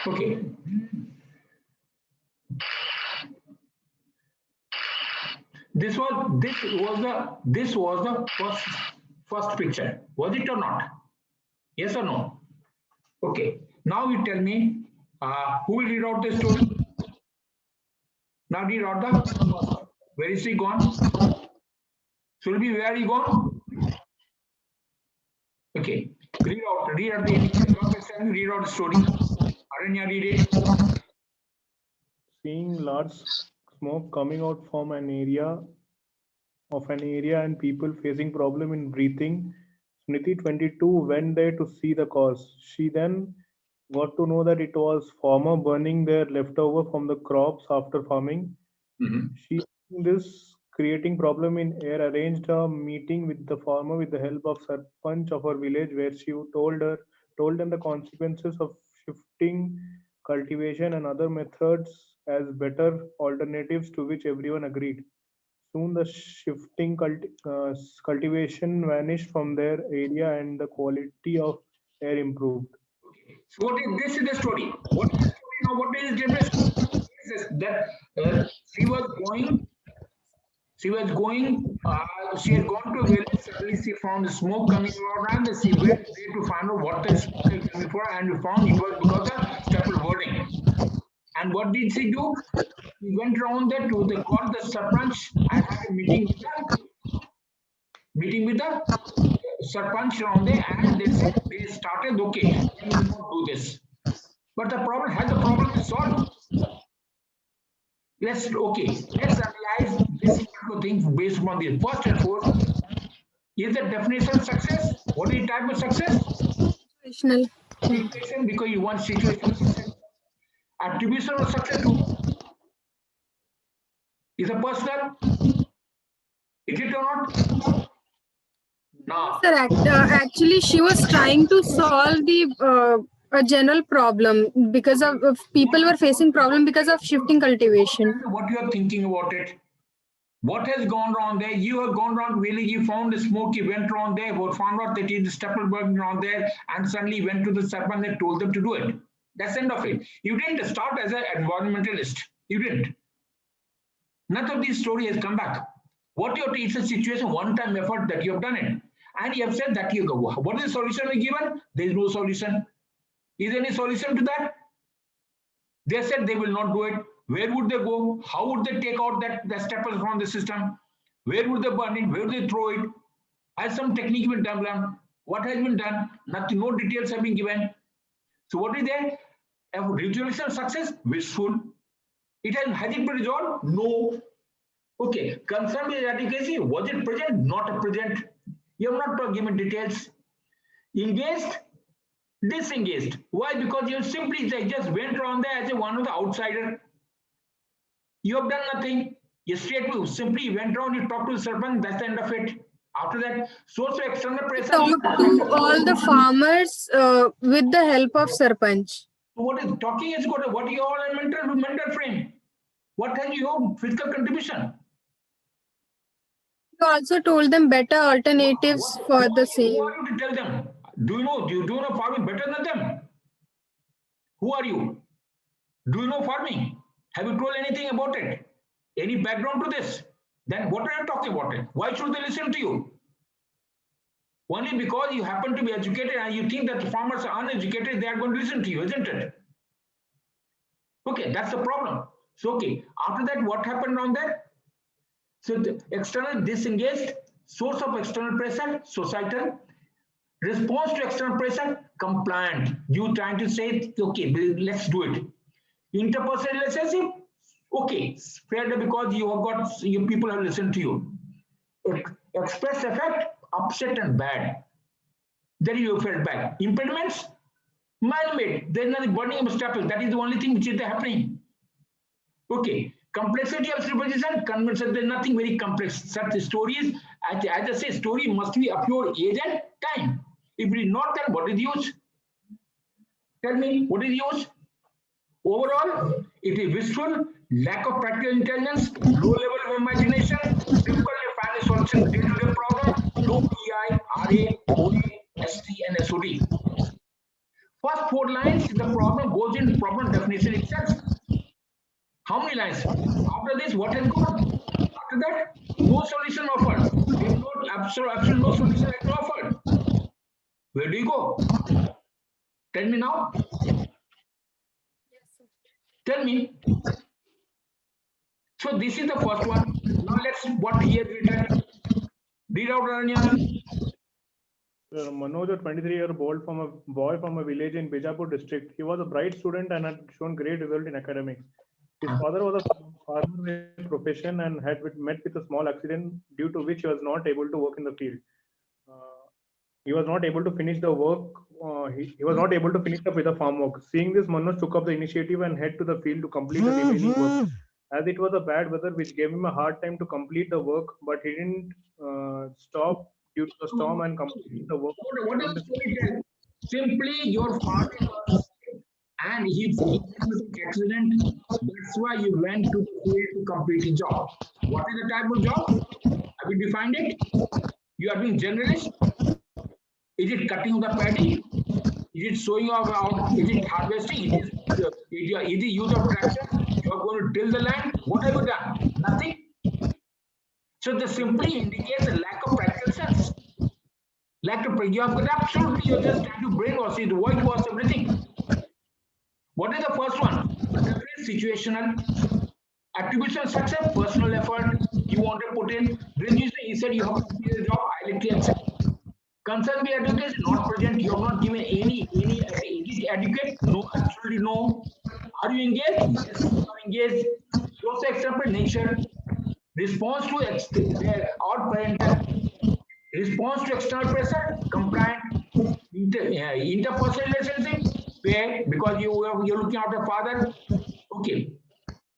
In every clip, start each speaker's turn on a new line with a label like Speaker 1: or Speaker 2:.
Speaker 1: Okay. This was the first picture. Was it or not? Yes or no? Okay. Now you tell me who will read out the story? Now read out the. Where is he gone? Should be where he gone? Okay. Read out the read out the story. Aranya, read it.
Speaker 2: Seeing large smoke coming out from an area and people facing problem in breathing, Smriti 22 went there to see the cause. She then got to know that it was farmer burning their leftover from the crops after farming. She this creating problem in air arranged a meeting with the farmer with the help of Sarpanch of her village, where she told them the consequences of shifting cultivation and other methods as better alternatives, to which everyone agreed. Soon the shifting cultivation vanished from their area and the quality of air improved.
Speaker 1: So what is this? Is the story? What is the story now? What is the difference? That she was going. She had gone to a village. Suddenly, she found smoke coming out, and she went there to find out what the smoke is coming from, and we found it was because of stubble burning. And what did she do? She went around there to the called the sarpanch and had a meeting with the sarpanch around there, and they started, okay, we will not do this. But the problem is solved. Let's analyze this type of thing based upon this. First and foremost, is the definition of success? What is the type of success?
Speaker 3: Situational.
Speaker 1: Situation, because you want situational success. Attribution of success is a personal. Is it or not? No.
Speaker 3: Sir, actually, she was trying to solve the a general problem because of people were facing problem because of shifting cultivation.
Speaker 1: What you are thinking about it? What has gone wrong there? You have gone wrong. Really, you found the smoke. You went around there, found out that it is Stapelberg around there, and suddenly went to the serpent and told them to do it. That's the end of it. You didn't start as an environmentalist. You didn't. None of this story has come back. What you have to, it's a situation, one-time effort that you have done it. And you have said that you go. What is the solution we given? There is no solution. Is there any solution to that? They said they will not do it. Where would they go? How would they take out the staples from the system? Where would they burn it? Where would they throw it? Has some technique been done? What has been done? Nothing, no details have been given. So what is there? A resolution of success? Wishful. Has it been resolved? No. Okay. Concern with adequacy. Was it present? Not a present. You have not given details. Engaged? Disengaged. Why? Because you simply just went around there as one of the outsider. You have done nothing. You simply went around, you talked to the serpent, that's the end of it. After that, source of external pressure.
Speaker 3: Talk to all the farmers with the help of Sarpanch.
Speaker 1: What is talking is good. What is your mental frame? What has your physical contribution?
Speaker 3: You also told them better alternatives for the same.
Speaker 1: Who are you to tell them? Do you know farming better than them? Who are you? Do you know farming? Have you told anything about it? Any background to this? Then what are you talking about it? Why should they listen to you? Only because you happen to be educated and you think that the farmers are uneducated, they are going to listen to you, isn't it? Okay, that's the problem. So, okay, after that, what happened on that? So, the external disengaged, source of external pressure, societal, response to external pressure, compliant. You trying to say, okay, let's do it. Interpersonal relationship, okay, fair because you have got your people have listened to you. Express effect, upset and bad. Then you felt bad. Impediments, man-made. There's nothing burning of staples. That is the only thing which is happening. Okay. Complexity of superposition, convention. There's nothing very complex. Such stories, as I say, story must be of your age and time. If it is not, then what is the use? Tell me, what is the use? Overall, it is wistful, lack of practical intelligence, low level of imagination, difficult to find a solution to day-to-day problem, low PI, RA, OA, ST, and SOD. First 4 lines, the problem goes in problem definition itself. How many lines? After this, what has gone? After that, no solution offered. There is no absolute no solution offered. Where do you go? Tell me now. Tell me. So this is the first one. Now let's what he has written. Read out, Rania.
Speaker 2: Manoj, a 23-year-old boy from a village in Bijapur district. He was a bright student and had shown great result in academics. His father was a farmer by profession and had met with a small accident due to which he was not able to work in the field. He was not able to finish the work. He was not able to finish up with the farm work. Seeing this, Manoj took up the initiative and head to the field to complete the remaining work. As it was a bad weather, which gave him a hard time to complete the work, but he didn't stop due to the storm and complete the work.
Speaker 1: What is the story tell? Simply your father was sick and he met with an accident. That's why you went to the field to complete a job. What is the type of job? Have you defined it? You are being generalist. Is it cutting of the paddy? Is it sowing of out? Is it harvesting? Is it use of tractor? You are going to till the land. What have you done? Nothing. So this simply indicates a lack of practical sense. Lack of you have got absolutely you're just trying to brainwash it, whitewash everything. What is the first one? Definitely situational. Attribution success, personal effort you want to put in. Reduce, he said you have to do the job, I let you accept. Concern be education, not present, you have not given any educate, no, absolutely no. Are you engaged? Yes, you are engaged. Shows accepted nature. Response to or parental. Response to external pressure, compliant. Interpersonal relationship, fair, because you're looking after father. Okay.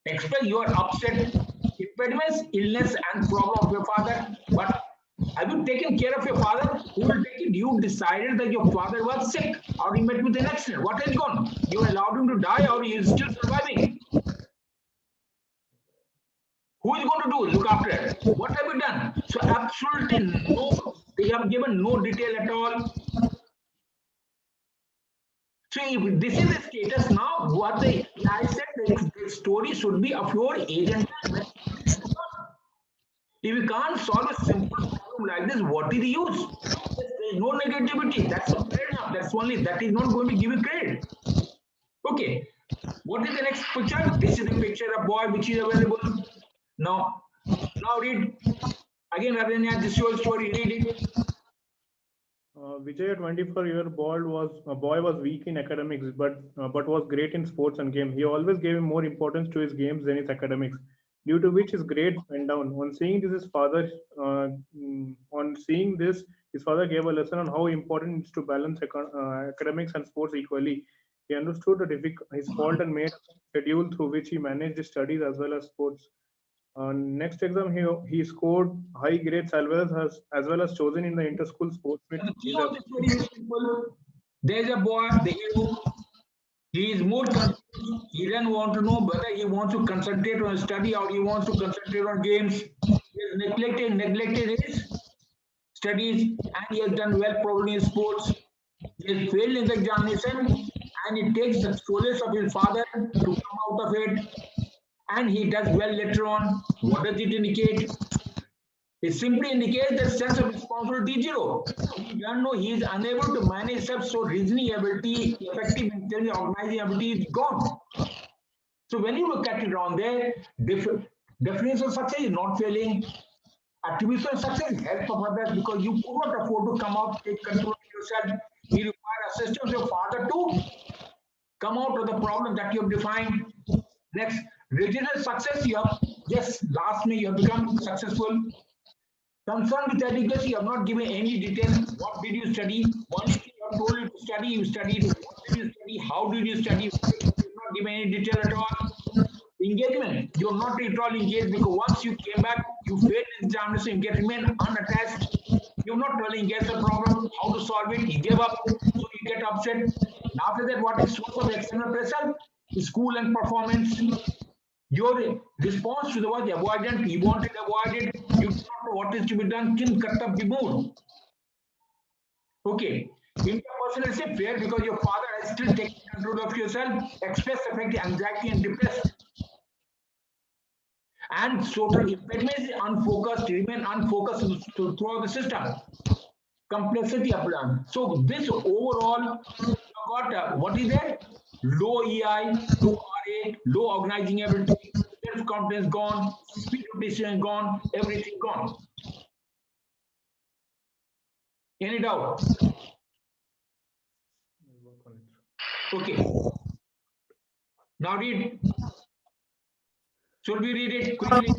Speaker 1: Explain your upset, impediments, illness, and problem of your father. But have you taken care of your father? Who will take it? You decided that your father was sick or he met with an accident. What has gone? You allowed him to die or he is still surviving. Who is going to do? Look after it. What have you done? So absolutely no, they have given no detail at all. So if this is the status now, I said the story should be of your agent. If you can't solve a simple problem like this, what is the use? There is no negativity. That's fair enough. That is not going to give you credit. Okay. What is the next picture? This is the picture of boy which is available. Now read. Again, Aranya, this is your story. Read it.
Speaker 2: Vijay, a 24-year-old boy was weak in academics, but was great in sports and games. He always gave more importance to his games than his academics, due to which his grades went down. On seeing this, his father gave a lesson on how important it is to balance academics and sports equally. He understood his fault and made a schedule through which he managed his studies as well as sports. Next exam, he scored high grades as well as chosen in the inter-school sports meet.
Speaker 1: There's a boy, the hero. He is more confused. He doesn't want to know whether he wants to concentrate on study or he wants to concentrate on games. He has neglected his studies, and he has done well probably in sports. He has failed in the examination, and it takes the solace of his father to come out of it. And he does well later on. What does it indicate? It simply indicates that sense of responsibility is zero. He doesn't know he is unable to manage himself, so reasoning ability, effective intelligence, organizing ability is gone. So when you look at it around there, definition of success is not failing. Attribution of success is help of others because you could not afford to come out, take control of yourself. You require assistance of your father to come out of the problem that you have defined. Next, regional success, last May you have become successful. Concerned with education, you have not given any detail. What did you study? Only thing you have told you to study, you studied. What did you study? How did you study? You have not given any detail at all. Engagement, you are not at all engaged because once you came back, you failed in examination, you remain unattached. You have not really engaged the problem, how to solve it. You gave up, so you get upset. And after that, what is source of external pressure? School and performance. Your response to the was avoidant, you wanted avoided, you do not know what is to be done, can cut up the mood. Okay. Interpersonal is fair because your father still taking control of yourself, express affect anxiety and depressed. And total impediment is unfocused, remain unfocused throughout the system. Complexity applied. So this overall got what is that? Low EI, low RA, low organizing ability, self-confidence gone, speed of decision gone, everything gone. Any doubt? Okay. Now read. Should we read it quickly?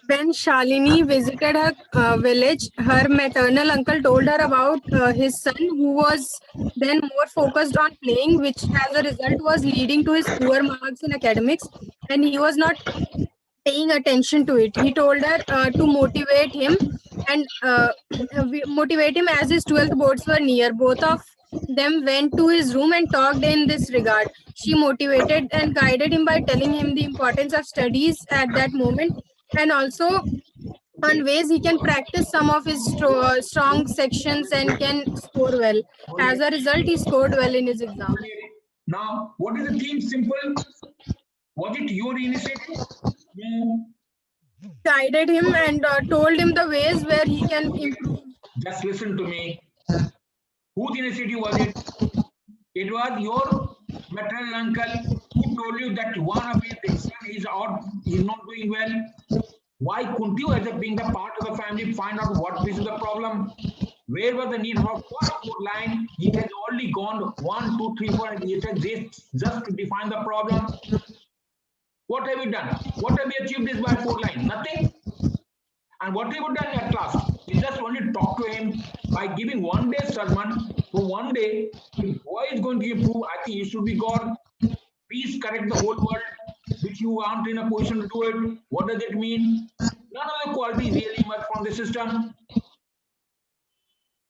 Speaker 3: When Shalini visited her village, her maternal uncle told her about his son, who was then more focused on playing, which as a result was leading to his poor marks in academics, and he was not paying attention to it. He told her to motivate him and motivate him as his 12th boards were near. Both of them went to his room and talked in this regard. She motivated and guided him by telling him the importance of studies at that moment, and also
Speaker 1: Okay.
Speaker 3: on ways he can practice some of his strong sections and can score well. As a result, he scored well in his exam.
Speaker 1: Now, what is the theme? Simple. Was it your initiative? No.
Speaker 3: Guided him and told him the ways where he can improve.
Speaker 1: Just listen to me. Whose initiative was it? It was your maternal uncle who told you that one of his son is out, is not doing well. Why couldn't you, as a being the part of the family, find out what is the problem? Where was the need for first 4 line? He has already gone 1, 2, 3, 4, and he said this just to define the problem. What have you done? What have you achieved this by 4 lines? Nothing. And what have you done at last? You just only talk to him by giving 1 day sermon. For 1 day, if boy is going to improve, I think you should be God. Please correct the whole world, which you aren't in a position to do it. What does it mean? None of the qualities really much from the system.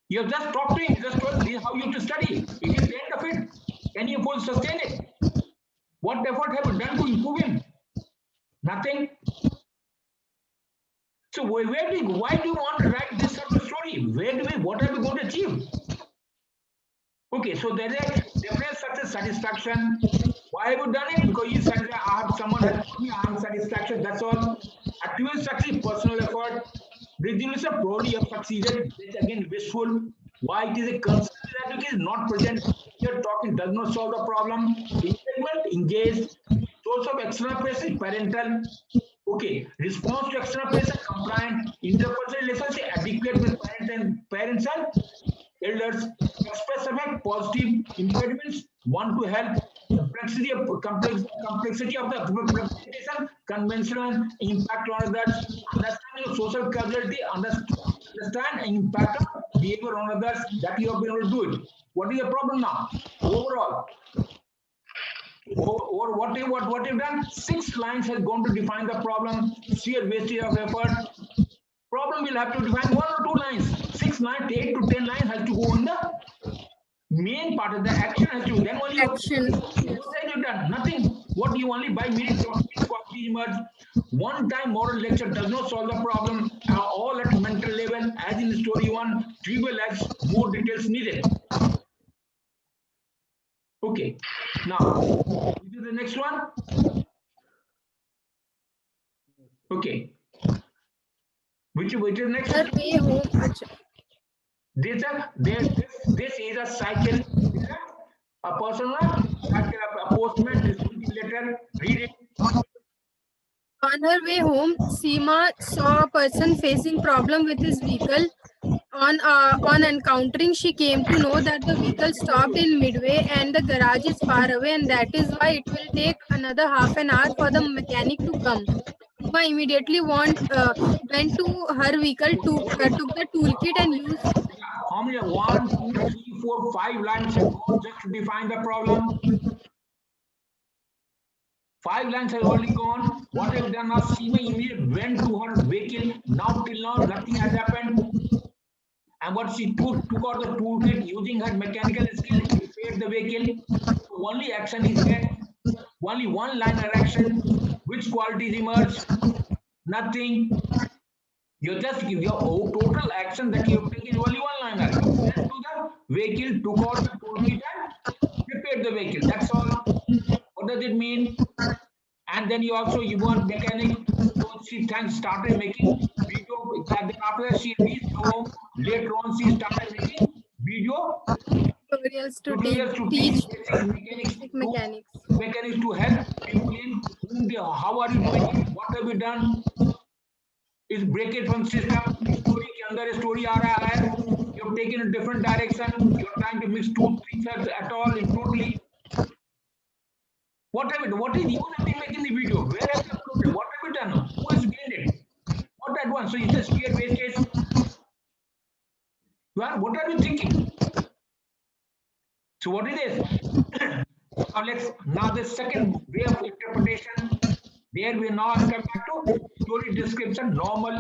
Speaker 1: You have just talked to him, just told him how you have to study. It is the end of it. Can you afford to sustain it? What effort have you done to improve him? Nothing. So why do you want to write this sort of story? What are we going to achieve? Okay, so there is a definite success satisfaction. Why have you done it? Because you said that I have someone has told me I am satisfaction, that's all. Active success, personal effort. Resolution probably you have succeeded. It's again wishful. Why it is a concern that it is not present. Here talking does not solve the problem. Engagement, engaged. Source of external pressure is parental. Okay, response to external pressure, compliant. Interpersonal relationship adequate with parents and elders. Express effect, positive. Impediments, want to help. Complexity of the presentation, conventional impact on others. Understanding of social causality, understand impact of behavior on others, that you have been able to do it. What is the problem now? Overall. Or what you've done? 6 lines has gone to define the problem, sheer wastage of effort. Problem will have to define 1 or 2 lines. 6 lines, 8 to 10 lines has to go in the main part of the action has to. Then only
Speaker 3: Action.
Speaker 1: what have you done? Nothing. What you only by minutes of quality emerge. One time moral lecture does not solve the problem. All at mental level, as in story 1, trivial as more details needed. Okay. Now, this is the next one. Okay. Which is next?
Speaker 3: Way home.
Speaker 1: This is a cycle. A person, a postman distributing letter, read it.
Speaker 3: On her way home, Seema saw a person facing problem with his vehicle. On encountering, she came to know that the vehicle stopped in midway and the garage is far away, and that is why it will take another half an hour for the mechanic to come. Seema immediately went to her vehicle, took the toolkit and used.
Speaker 1: How many? 1, 2, 3, 4, 5 lines have gone just to define the problem. 5 lines have already gone. What have done now? Seema immediately went to her vehicle. Now till now nothing has happened. And what she took out the toolkit using her mechanical skill, repaired the vehicle. So only action is there. Only 1 liner action. Which qualities emerge? Nothing. You just give your total action that you have taken only 1 liner. You went to the vehicle, took out the toolkit and repaired the vehicle. That's all. What does it mean? And then you want mechanic. So she started making video. Then after that, she reached home. Later on, she started making video
Speaker 3: Tutorials to
Speaker 1: tutorials to teach
Speaker 3: teach
Speaker 1: basic
Speaker 3: basic mechanics.
Speaker 1: mechanics to help people in whom they, how are you doing it, what have you done, is break it from system. Story के अंदर story आ रहा है. You've taken a different direction. You're trying to mix two things at all in totally. What have you done? What is you have been making the video? Where have you uploaded? What have you done? Who has gained it? What at once? So it's just sheer wastage. Well, what are you thinking? So what is this? Now the second way of interpretation. There we now come back to story description, normal,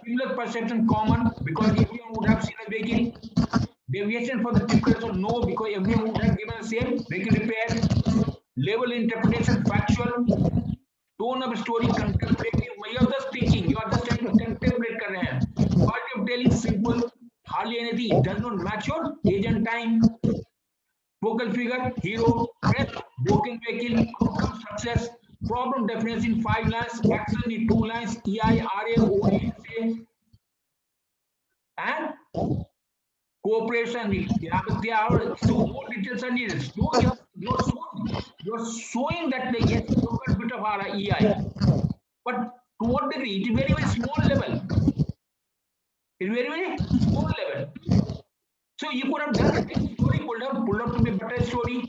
Speaker 1: similar perception, common, because everyone would have seen a vehicle. Deviation for the typical, no, because everyone would have given the same vehicle repair. Level interpretation, factual. Tone of story, contemplative. You are just teaching. You are just trying to contemplate. Quality of telling, simple, hardly anything. It does not match your age and time. Focal figure, hero, press, broken vehicle, outcome, success. Problem definition in 5 lines, action in 2 lines, EI, RA, OA, and cooperation. So more details are needed. So you're showing that yes, you got a bit of RA, EI, but to what degree? It is very, very small level. It's very, very small level. So you could have done a story, pulled up to be a better story.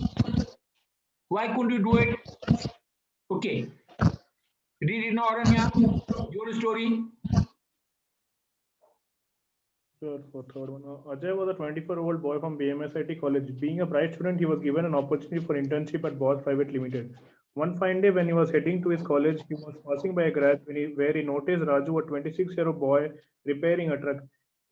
Speaker 1: Why couldn't you do it? Okay. Read it now, Aranya. Your story.
Speaker 2: Sure, for third one. Ajay was a 24-year-old boy from BMSIT college. Being a bright student, he was given an opportunity for internship at Boss Private Limited. One fine day, when he was heading to his college, he was passing by a garage where he noticed Raju, a 26-year-old boy, repairing a truck.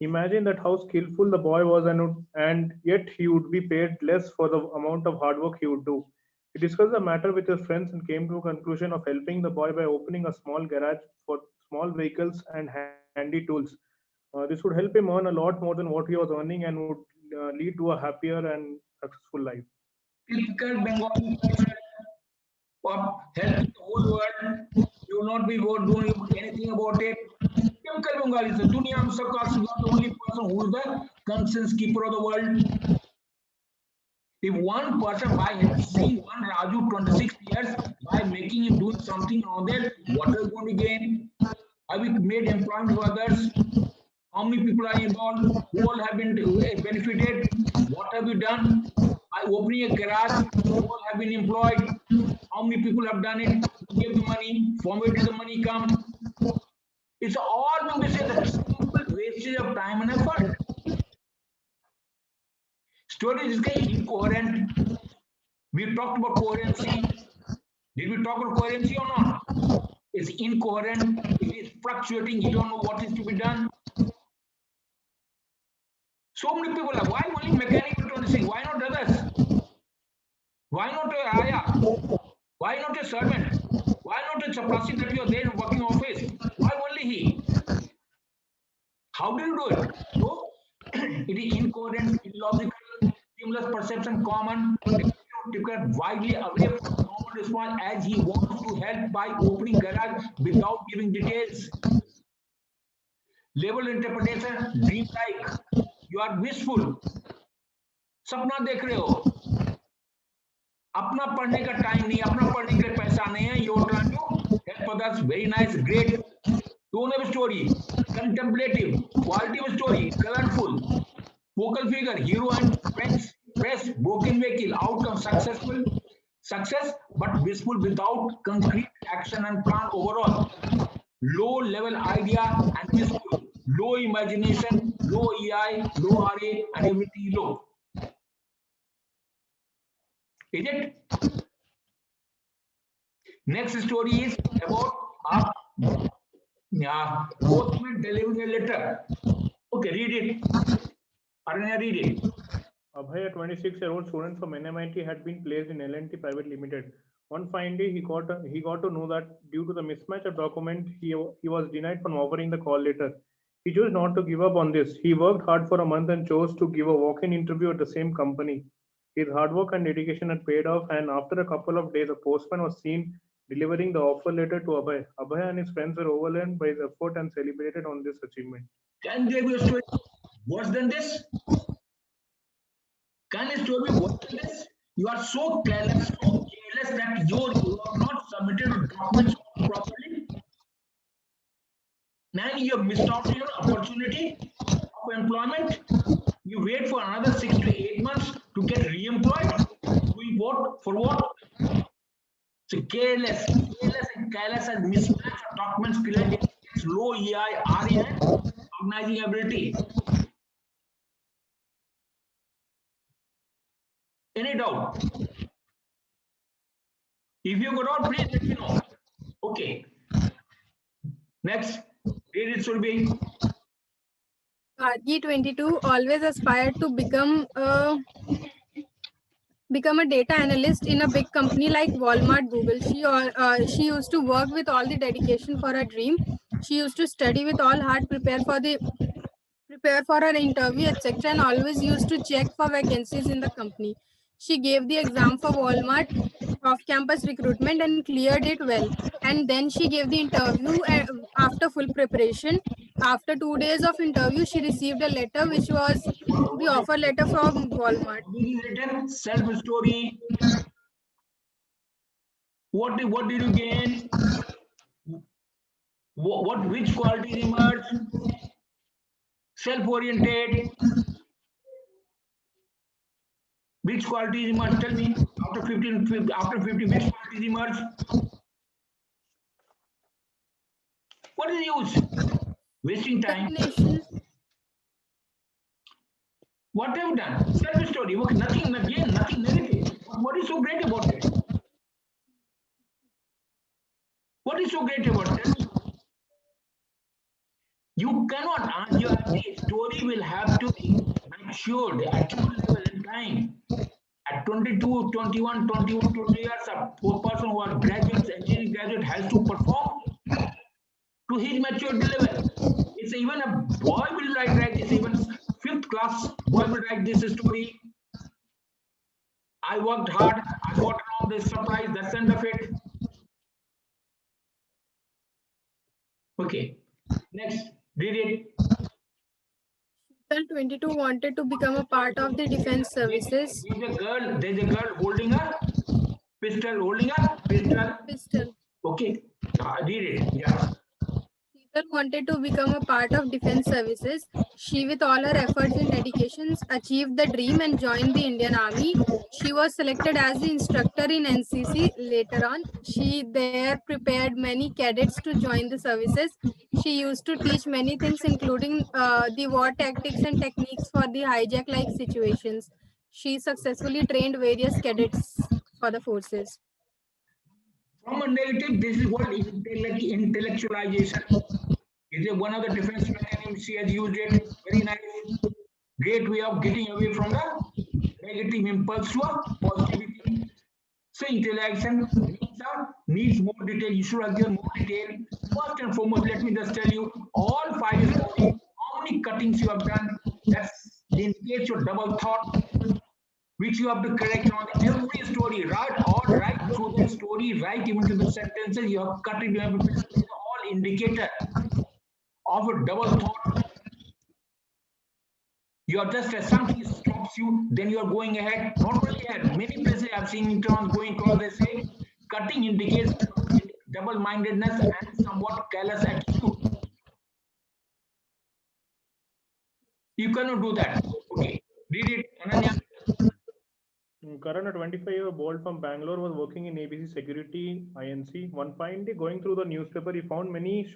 Speaker 2: Imagine that how skillful the boy was, and yet he would be paid less for the amount of hard work he would do. He discussed the matter with his friends and came to a conclusion of helping the boy by opening a small garage for small vehicles and handy tools. This would help him earn a lot more than what he was earning and would lead to a happier and successful life.
Speaker 1: Typical Bengali culture of helping the whole world. You will not be doing anything about it. Typical Bengali. So, Dunia Amsakas is not the only person who is the conscience keeper of the world. If one person by seeing one Raju 26 years by making him do something on there, what are you going to gain? Have you made employment for others? How many people are involved? Who all have been benefited? What have you done? By opening a garage, who all have been employed? How many people have done it? Who gave the money? From where did the money come? It's all going to say the simple wastage of time and effort. Story is incoherent. We talked about coherency. Did we talk about coherency or not? It's incoherent. It is fluctuating. You don't know what is to be done. So many people are, why only mechanical 26? Why not others? Why not a Aya? Why not a servant? Why not a chaprasi that you are there in working office? Why only he? How do you do it? So it is incoherent, illogical, seamless perception, common, widely away from normal response as he wants to help by opening garage without giving details. Level interpretation, dream-like. You are wishful. सपना देख रहे हो. अपना पढ़ने का time नहीं, अपना पढ़ने के लिए पैसा नहीं है. You are trying to help others. Very nice, great. Tone of story, contemplative. Quality of story, colorful. Focal figure, hero and friends. Press, broken vehicle. Outcome, successful. Success, but wishful without concrete action and plan overall. Low level idea and wishful. Low imagination, low EI, low RA, and everything low. Is it? Next story is about a postman delivering a letter. Okay, read it. Aranya, read it.
Speaker 2: Abhay, a 26-year-old student from NMIT, had been placed in L&T Private Limited. One fine day, he got to know that due to the mismatch of document, he was denied from offering the call letter. He chose not to give up on this. He worked hard for a month and chose to give a walk-in interview at the same company. His hard work and dedication had paid off, and after a couple of days, a postman was seen delivering the offer letter to Abhay. Abhay and his friends were overwhelmed by his effort and celebrated on this achievement.
Speaker 1: Can there be a story worse than this? Can a story be worse than this? You are so careless that you have not submitted documents properly. Now you have missed out your opportunity of employment. You wait for another 6 to 8 months to get re-employed. Doing what? For what? So careless and mismatch of documents creates low EI, RE and organizing ability. Any doubt? If you got out, please let me know. Okay. Next, read it should be.
Speaker 3: RG22 always aspired to become a data analyst in a big company like Walmart, Google. She used to work with all the dedication for her dream. She used to study with all heart, prepare for her interview, etc., and always used to check for vacancies in the company. She gave the exam for Walmart off-campus recruitment and cleared it well. And then she gave the interview after full preparation. After 2 days of interview, she received a letter which was the offer letter from Walmart.
Speaker 1: Written self-story. What did you gain? Which qualities emerge? Self-oriented. Which qualities emerge? Tell me. After 15, which qualities emerge? What is the use? Wasting time. What have you done? Self-story. Okay, nothing negative. What is so great about it? What is so great about it? You cannot, your story will have to be matured at your level in time. At 22, 21, 21, 20 years, a person who are graduates, engineering graduate has to perform to his maturity level. It's even a boy will write this, even 5th class boy will write this story. I worked hard, I got around this surprise, that's the end of it. Okay, next, read it.
Speaker 3: 22 wanted to become a part of the defense services.
Speaker 1: There's a girl holding a pistol. Okay, read it. Yeah.
Speaker 3: Sheetal wanted to become a part of defense services. She, with all her efforts and dedications, achieved the dream and joined the Indian Army. She was selected as the instructor in NCC. Later on, she there prepared many cadets to join the services. She used to teach many things, including the war tactics and techniques for the hijack-like situations. She successfully trained various cadets for the forces.
Speaker 1: From a negative, this is what intellectualization. Is one of the defense mechanisms she has used it. Very nice. Great way of getting away from the negative impulse to a positivity. So interaction needs more detail. You should have given more detail. First and foremost, let me just tell you, all 5 stories, how many cuttings you have done, that's indicates your double thought, which you have to correct on every story, right through the story, right even to the sentences, you have cut it, you have to all indicator of a double thought. You are just as something stops you, then you are going ahead, not only ahead. Many places I have seen interns going across, they say cutting indicates double-mindedness and somewhat careless attitude. You cannot do that. Okay, read it, Ananya.
Speaker 2: Karan, a 25-year-old from Bangalore, was working in ABC Security Inc. One fine day, going through the newspaper, he found many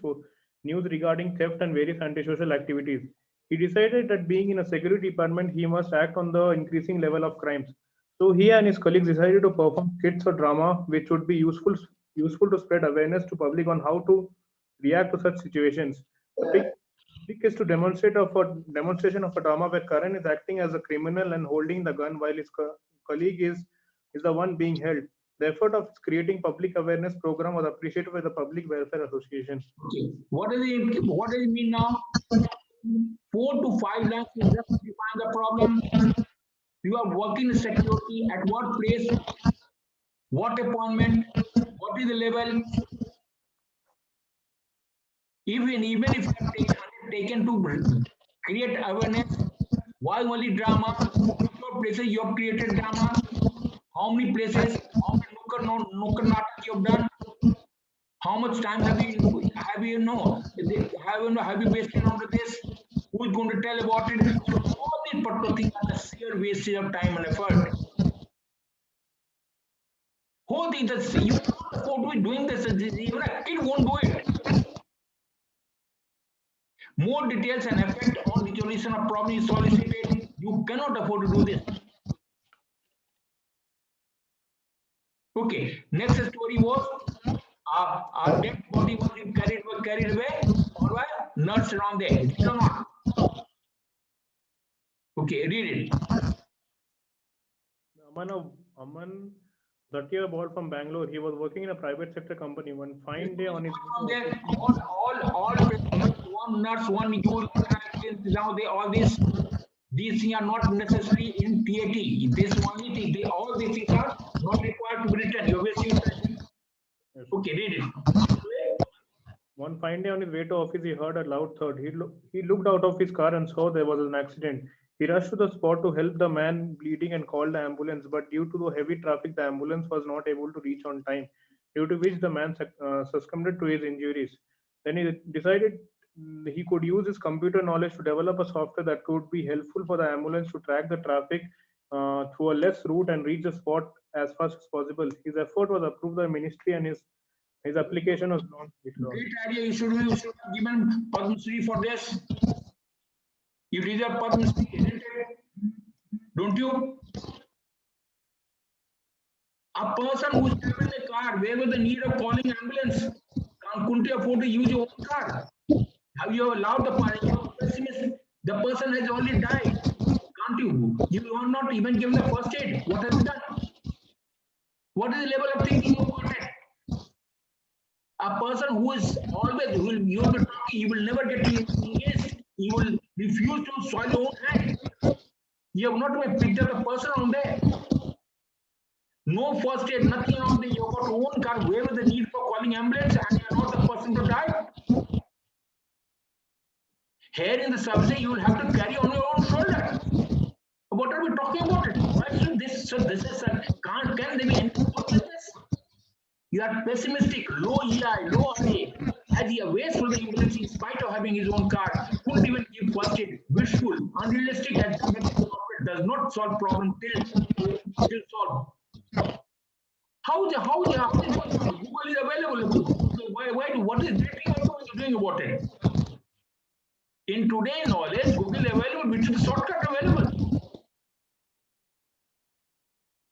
Speaker 2: news regarding theft and various antisocial activities. He decided that being in a security department, he must act on the increasing level of crimes. So he and his colleagues decided to perform skits or drama, which would be useful to spread awareness to public on how to react to such situations. The trick is to demonstration of a drama where Karan is acting as a criminal and holding the gun while his colleague is the one being held. The effort of creating public awareness program was appreciated by the Public Welfare Association.
Speaker 1: Okay. What does it mean now? 4 to 5 lines to just define the problem. You are working in security at what place, what appointment, what is the level. Even if you have taken to create awareness, why only drama? Which all places you have created drama? How many places? How many nukkar natak you have done? How much time have you have you wasted on this? Who is going to tell about it? So all these particular things are the sheer wastage of time and effort. Who thinks that you cannot afford to be doing this? Even a kid won't do it. More details and effect on resolution of problem is solicited. You cannot afford to do this. Okay, next story was a dead body was carried away or by nuts around there. Is it or not? Okay, read it.
Speaker 2: Aman, 30-year boy from Bangalore. He was working in a private sector company. One fine day on his
Speaker 1: all one nuts, one you now they all these things are not necessary in TAT. This only thing, they all these things are not required to be written. You're wasting time.
Speaker 2: Yes.
Speaker 1: Okay, read it.
Speaker 2: One fine day on his way to office, he heard a loud thud. He looked out of his car and saw there was an accident. He rushed to the spot to help the man bleeding and called the ambulance, but due to the heavy traffic, the ambulance was not able to reach on time, due to which the man succumbed to his injuries. Then he decided he could use his computer knowledge to develop a software that could be helpful for the ambulance to track the traffic through a less route and reach the spot as fast as possible. His effort was approved by the ministry and his application was launched.
Speaker 1: Great idea. You should have given Padma Shri for this. You deserve Padma Shri, isn't it? Don't you? A person who's traveling in a car, where was the need of calling ambulance? Couldn't you afford to use your own car? Have you allowed the person? You're pessimist. The person has already died. Can't you? You are not even given the first aid. What have you done? What is the level of thinking about it? A person who is always, you will be talking, he will never get engaged. He will refuse to soil your own hand. You have not even picked up the person on there. No first aid, nothing on the you got own car. Where was the need for calling ambulance and you are not the person to die? Here in the service, you will have to carry on your own shoulder. What are we talking about it? Why should this? So this is can there be anything like this? You are pessimistic, low EI, low RA. As he awaits for the ambulance in spite of having his own car, couldn't even give first aid. Wishful, unrealistic, and does not solve problem till solved. How is Google is available? What is that doing about it? In today's knowledge, Google is available, which is the shortcut available.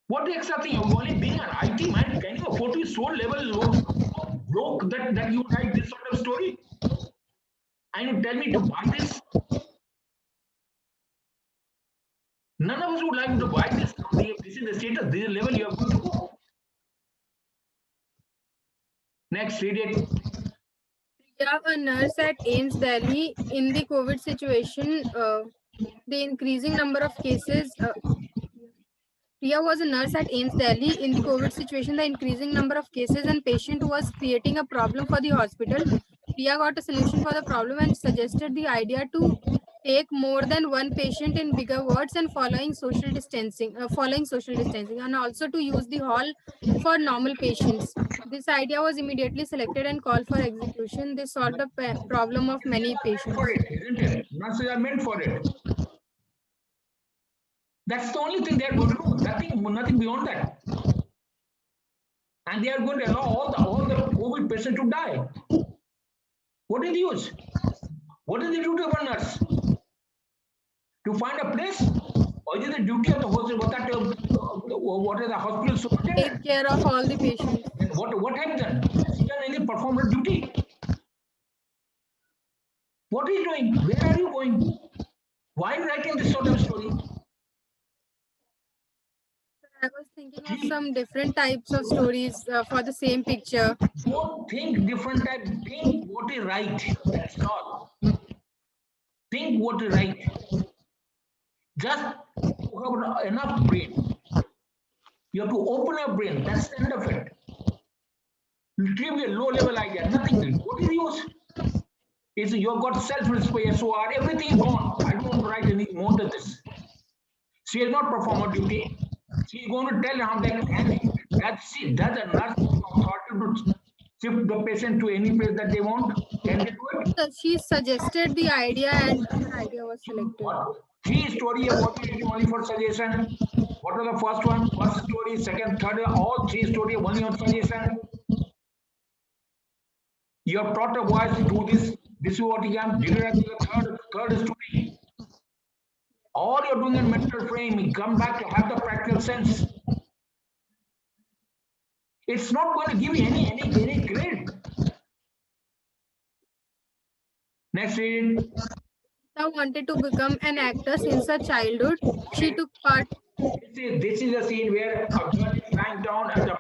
Speaker 1: What the extra thing? You're only being an IT man. Can you afford to be so level broke that you write this sort of story? And you tell me to buy this? None of us would like to buy this. This is the status, this is the level you have to go. Next, read it.
Speaker 3: Yeah, a nurse at AIMS Delhi in the COVID situation, the increasing number of cases. Priya was a nurse at AIMS Delhi. In the COVID situation, the increasing number of cases and patient was creating a problem for the hospital. Priya got a solution for the problem and suggested the idea to take more than one patient in bigger wards and following social distancing, and also to use the hall for normal patients. This idea was immediately selected and called for execution. This solved the problem of many patients.
Speaker 1: For it, isn't it? Nurses are meant for it. That's the only thing they are going to do. Nothing beyond that. And they are going to allow all the COVID patients to die. What is the use? What is the duty of a nurse? To find a place? Or is it the duty of the hospital? What is the hospital superintendent?
Speaker 3: Take care of all the patients.
Speaker 1: And what have you done? Has he done any performer duty? What are you doing? Where are you going? Why are you writing this sort of story?
Speaker 3: I was thinking of some different types of stories for the same picture.
Speaker 1: Don't think different type. Think what is right. That's all. Think what is right. Just have enough brain. You have to open your brain. That's the end of it. You give me a low-level idea, nothing. What is use? It's you've got self-respect, SOR, everything is gone. I don't write any more than this. She has not performed her duty. She is going to tell him that she does a nurse authority to shift the patient to any place that they want. Can they do it?
Speaker 3: She suggested the idea and her idea was selected.
Speaker 1: What? Three story about it only for suggestion. What are the first one? First story, second, third, all three story only on suggestion. You have taught a voice to do this. This is what you can. Did it as the third story. All you're doing in mental frame, you come back to have the practical sense. It's not going to give you any grade. Next read.
Speaker 3: She wanted to become an actor since her childhood. She took part.
Speaker 1: This is a scene where a girl is lying down and a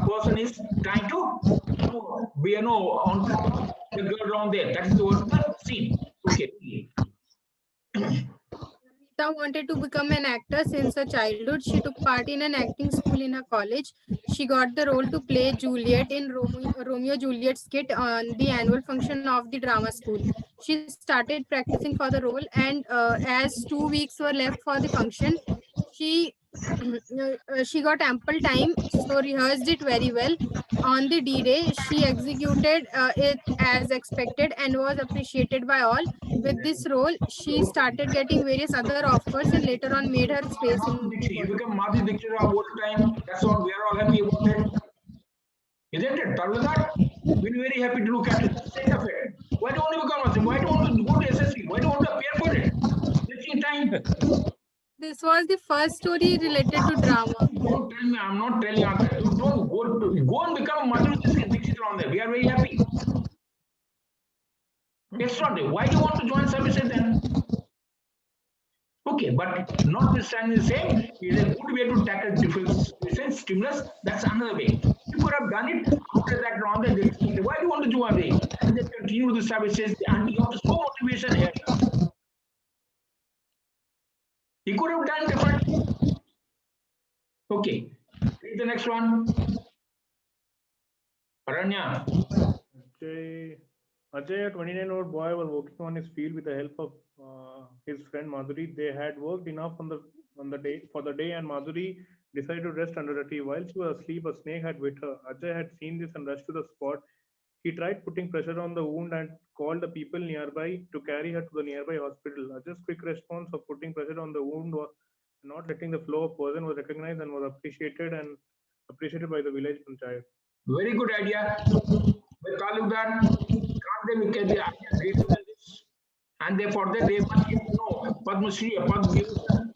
Speaker 1: person is trying to be on top of the girl down there. That is the scene. Okay.
Speaker 3: Rita wanted to become an actor since her childhood. She took part in an acting school in her college. She got the role to play Juliet in Romeo Juliet skit on the annual function of the drama school. She started practicing for the role, and as 2 weeks were left for the function, she she got ample time, so rehearsed it very well. On the D-Day, she executed it as expected and was appreciated by all. With this role, she started getting various other offers and later on made her space in the
Speaker 1: You
Speaker 3: Bollywood.
Speaker 1: become Madhu Dixit all the time. That's all. We are all happy about it. Isn't it? Tarvadar? We're very happy to look at it. End of it. Why don't you become Muslim? Why don't you go to SSC? Why don't you appear for it? Wasting time.
Speaker 3: This was the first story related to drama.
Speaker 1: Don't tell me. I'm not telling you. Don't go and become Madhu Dixit on there. We are very happy. Extraordinary. Why do you want to join services then? Okay, but notwithstanding the same, is a good way to tackle different stimulus. That's another way. You could have done it after that round. Why do you want to do away? And then continue the services and you have to show motivation here. He could have done different. Okay, read the next one. Aranya.
Speaker 2: Ajay, a 29-year-old boy, was working on his field with the help of his friend Madhuri. They had worked enough on the day, and Madhuri decided to rest under a tree. While she was asleep, a snake had bit her. Ajay had seen this and rushed to the spot. He tried putting pressure on the wound and called the people nearby to carry her to the nearby hospital. Ajay's quick response of putting pressure on the wound was not letting the flow of poison was recognized and was appreciated by the village panchayat.
Speaker 1: Very good idea. With Talukdar, can't they make the idea greater than this? And therefore, they must know Padma Shri, Padma Vibhushan.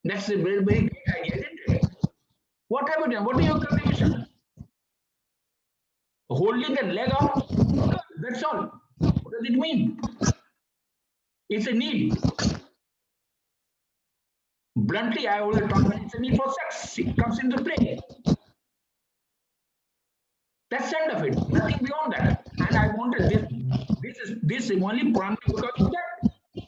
Speaker 1: That's a very, very great idea, isn't it? What have you done? What is your contribution? Holding the leg up, that's all. What does it mean? It's a need. Bluntly, I always talk about it's a need for sex. It comes into play. That's the end of it. Nothing beyond that. And I wanted this is only primarily because of that.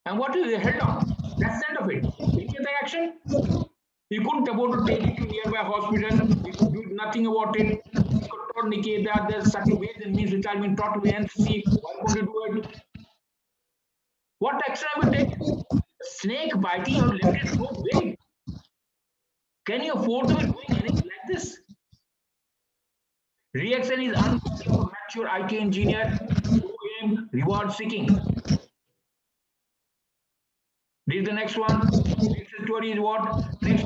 Speaker 1: And what is the held on? That's the end of it. Any other action? You couldn't afford to take it to nearby hospital. You could do nothing about it. You could taught Nikeda, there's certain ways and means which have been taught to NCC. Why couldn't you do it? What action have you taken? Snake biting, you have left it so big. Can you afford to be doing anything like this? Reaction is mature IT engineer, reward seeking. Read the next one. Next story is what? Next,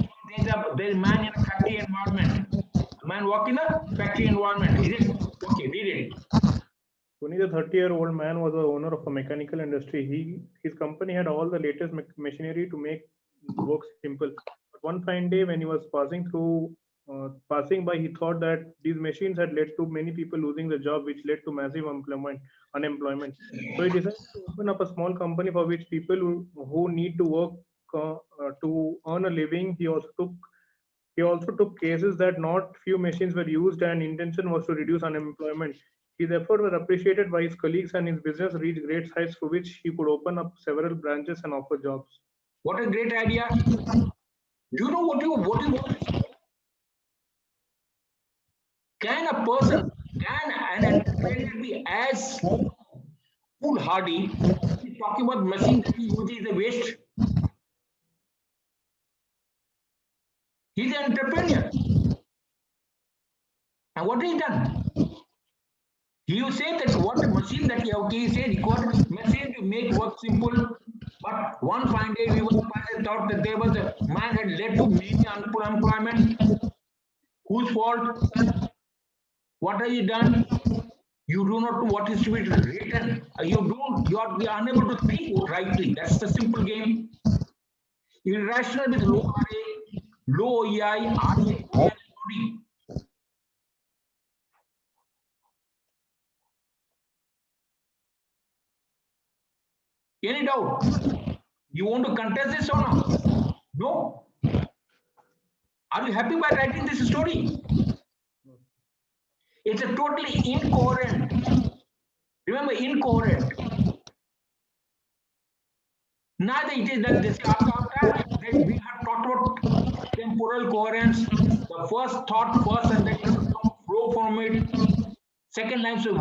Speaker 1: there's a man in a factory environment. A man work in a factory environment. Is it? Okay, read it.
Speaker 2: Tony, the 30-year-old man, was the owner of a mechanical industry. His company had all the latest machinery to make work simple. But one fine day, when he was passing by, he thought that these machines had led to many people losing their job, which led to massive unemployment. So he decided to open up a small company for which people who need to work to earn a living. He also took cases that not few machines were used, and intention was to reduce unemployment. His efforts were appreciated by his colleagues, and his business reached great heights through which he could open up several branches and offer jobs.
Speaker 1: What a great idea. Do you know what you want to say? Can an entrepreneur be as foolhardy? He's talking about machine that he uses the waste. He's an entrepreneur. And what has he done? You say that what the machine that he said he got machine to make work simple, but one fine day we were thought that there was a man had led to many unemployment. Whose fault? What have you done? You do not know what is to be written. You are unable to think rightly. That's the simple game. Irrational with low RA, low OEI, RA, Any doubt? You want to contest this or not? No. Are you happy by writing this story? It's a totally incoherent. Remember, incoherent. Neither it is that this after we have talked about temporal coherence. The first thought first, and then flow from it. Second line. So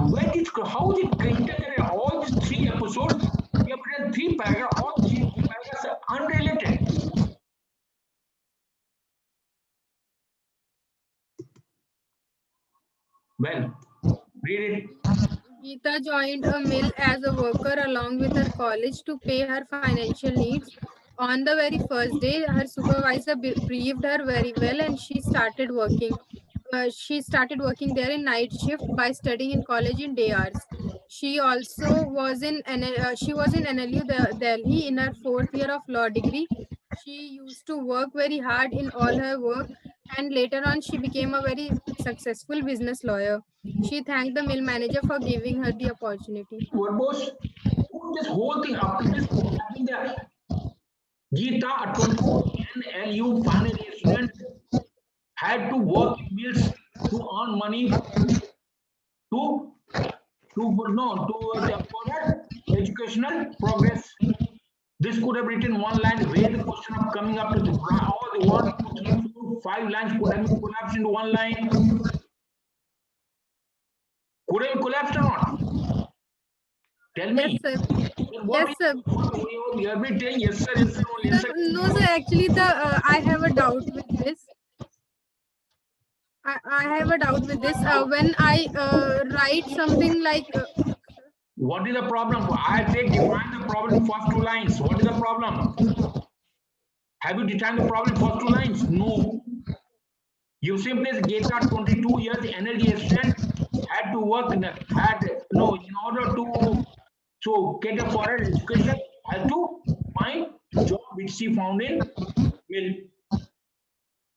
Speaker 1: how is it integrated? All these 3 episodes, we have written 3 paragraphs. All 3 paragraphs are unrelated. Well, read it.
Speaker 3: Geeta joined a mill as a worker along with her college to pay her financial needs. On the very first day, her supervisor briefed her very well, and she started working. She started working there in night shift by studying in college in day hours. She also was in she was in NLU Delhi in her 4th year of law degree. She used to work very hard in all her work, and later on she became a very successful business lawyer. She thanked the mill manager for giving her the opportunity.
Speaker 1: Verbose, this whole thing up to this point, I think that Geeta, a 24 NLU final year student, had to work in mills to earn money to for her educational progress. This could have written one line where the question of coming up to the all the 1, 2, 3, 4, 5 lines could have collapsed into one line. Could have collapsed or not? Tell me.
Speaker 3: Yes, sir.
Speaker 1: What
Speaker 3: Yes, sir.
Speaker 1: you have been saying yes, sir, yes, sir, yes, sir.
Speaker 3: No, sir. Actually, I have a doubt with this. I have a doubt with this. When I write something like.
Speaker 1: What is the problem? I say define the problem in first 2 lines. What is the problem? Have you defined the problem in first 2 lines? No. You simply get that 22 years NLD student had to work in order to get a foreign education, had to find job which she found in mill.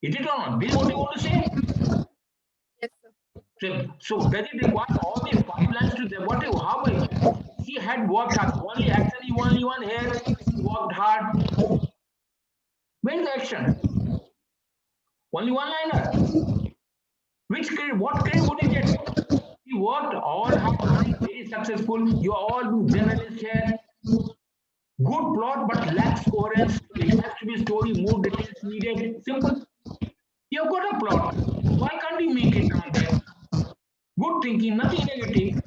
Speaker 1: Is it or not? This is what you want to say?
Speaker 3: Yes, sir.
Speaker 1: So does it require all these 5 lines to the what? How she had worked hard. Only actually only one here worked hard. Where is the action? Only one liner. Which credit? What credit would you get? You worked all hard, very successful. You are all journalists here. Good plot, but lacks coherence. It has to be story, more details needed. Simple. You've got a plot. Why can't you make it down there? Good thinking, nothing negative.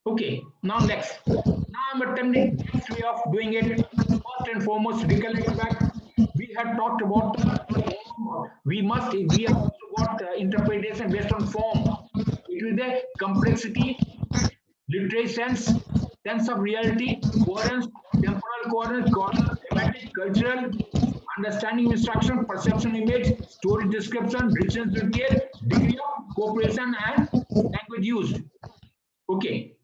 Speaker 1: Okay, now next. Now I'm attempting next way of doing it. First and foremost, recollect back. We had talked about we have also got interpretation based on form. It will be the complexity, literary sense of reality, coherence, temporal coherence, thematic, cultural, understanding instruction, perception image, story description, richness detail, degree of cooperation and language used. Okay.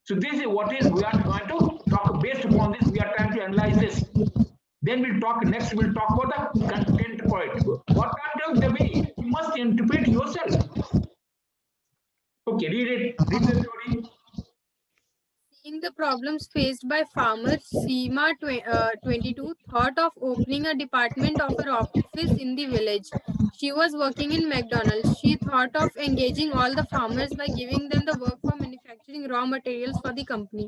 Speaker 1: So this is what is we are going to talk based upon this. We are trying to analyze this. Then we'll talk next. We'll talk about the content point. What are the way you must interpret yourself. Okay, read it. Read the story.
Speaker 3: Seeing the problems faced by farmers, Seema 22 thought of opening a department of her office in the village. She was working in McDonald's. She thought of engaging all the farmers by giving them the work for manufacturing raw materials for the company.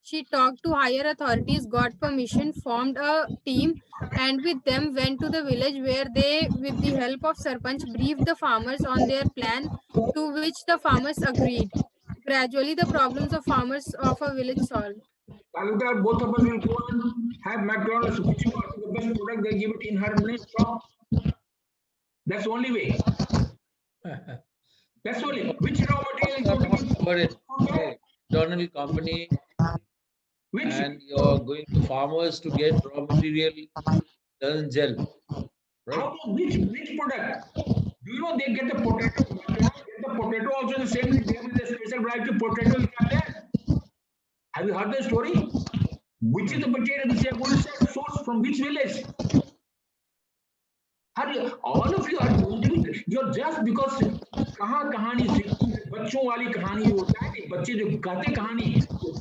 Speaker 3: She talked to higher authorities, got permission, formed a team, and with them went to the village where they, with the help of Sarpanch, briefed the farmers on their plan, to which the farmers agreed. Gradually, the problems of farmers of a village solved.
Speaker 1: Talukdar, both of us will go and have McDonald's, whichever the best product, they give it in her name shop. That's the only way. That's only. Which raw material is going to be
Speaker 4: For it, internal company,
Speaker 1: which
Speaker 4: and you're going to farmers to get raw material, doesn't gel, right?
Speaker 1: how which product? Do you know they get the potato? McDonald's get the potato also the same way. There is a special variety of potato which are there. Have you heard the story? Which is the potato which they are going to source from which village? All of you are going to be, you're just because कहाँ कहानी बच्चों वाली कहानी होता है, बच्चे जो कहते कहानी